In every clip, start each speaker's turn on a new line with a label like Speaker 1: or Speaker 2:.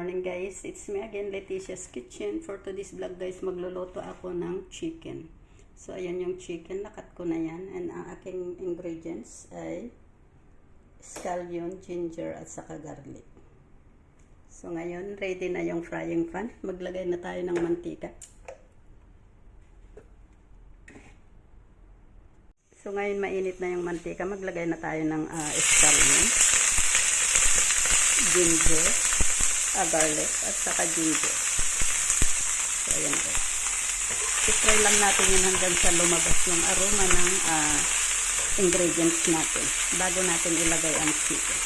Speaker 1: morning guys, it's me again, Leticia's Kitchen. For today's vlog guys, magluluto ako ng chicken. So ayan yung chicken, nakat ko na yan. And ang aking ingredients ay scallion, ginger at saka garlic. So ngayon, ready na yung frying pan. Maglagay na tayo ng mantika. So ngayon mainit na yung mantika, maglagay na tayo ng scallion, ginger, garlic at saka ginger. So ayan po. I-fry lang natin yun hanggang sa lumabas yung aroma ng ingredients natin bago natin ilagay ang chicken.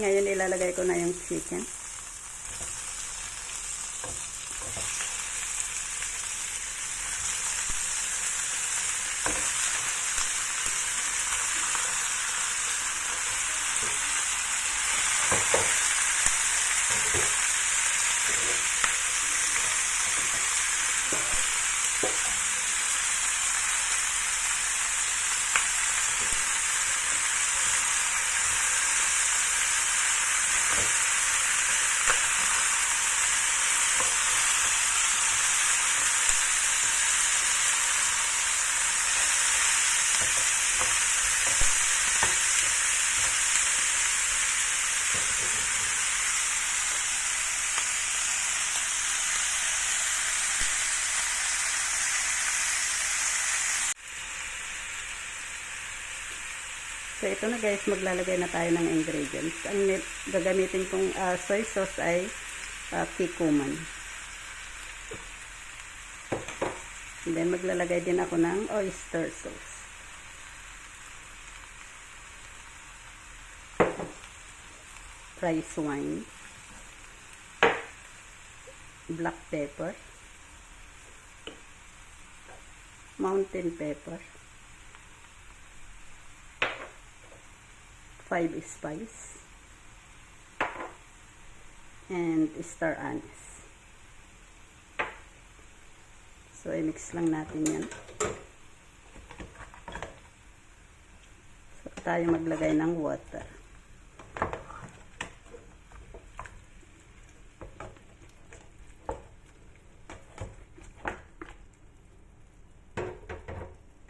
Speaker 1: Ngayon ilalagay ko na yung chicken. So ito na guys, maglalagay na tayo ng ingredients. Ang gagamitin kong soy sauce ay kikuman. And then maglalagay din ako ng oyster sauce. Rice wine. Black pepper. Mountain pepper. 5 spice and star anise. So i-mix lang natin yan. So tayo maglagay ng water.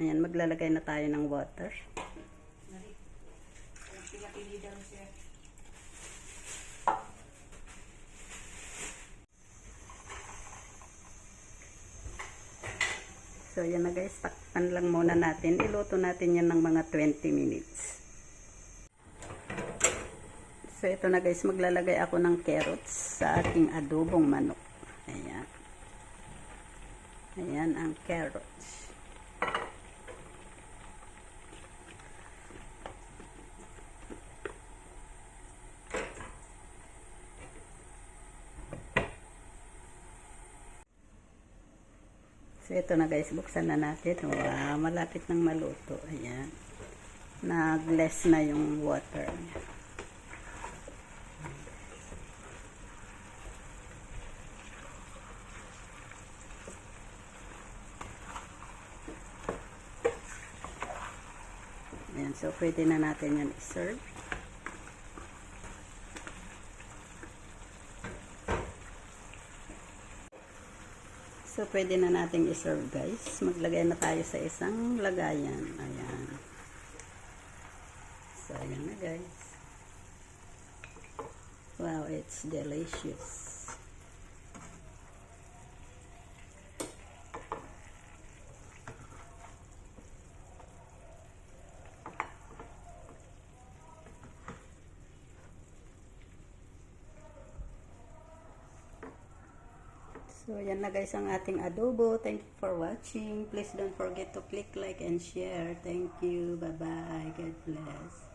Speaker 1: Ayan, maglalagay na tayo ng water. So yan na guys, takpan lang muna natin. Iluto natin yan ng mga 20 minutes. So ito na guys, maglalagay ako ng carrots sa ating adobong manok. Ayan. Ayan ang carrots. So, ito na guys, buksan na natin. Wow, malapit nang maluto. Ayan. Nag-less na yung water. Ayan, so pwede na natin yan i-serve. So, pwede na natin i-serve guys. Maglagay na tayo sa isang lagayan. Ayan. So, ayan na guys. Wow, it's delicious. So, yan na guys ang ating adobo. Thank you for watching. Please don't forget to click like and share. Thank you. Bye-bye. God bless.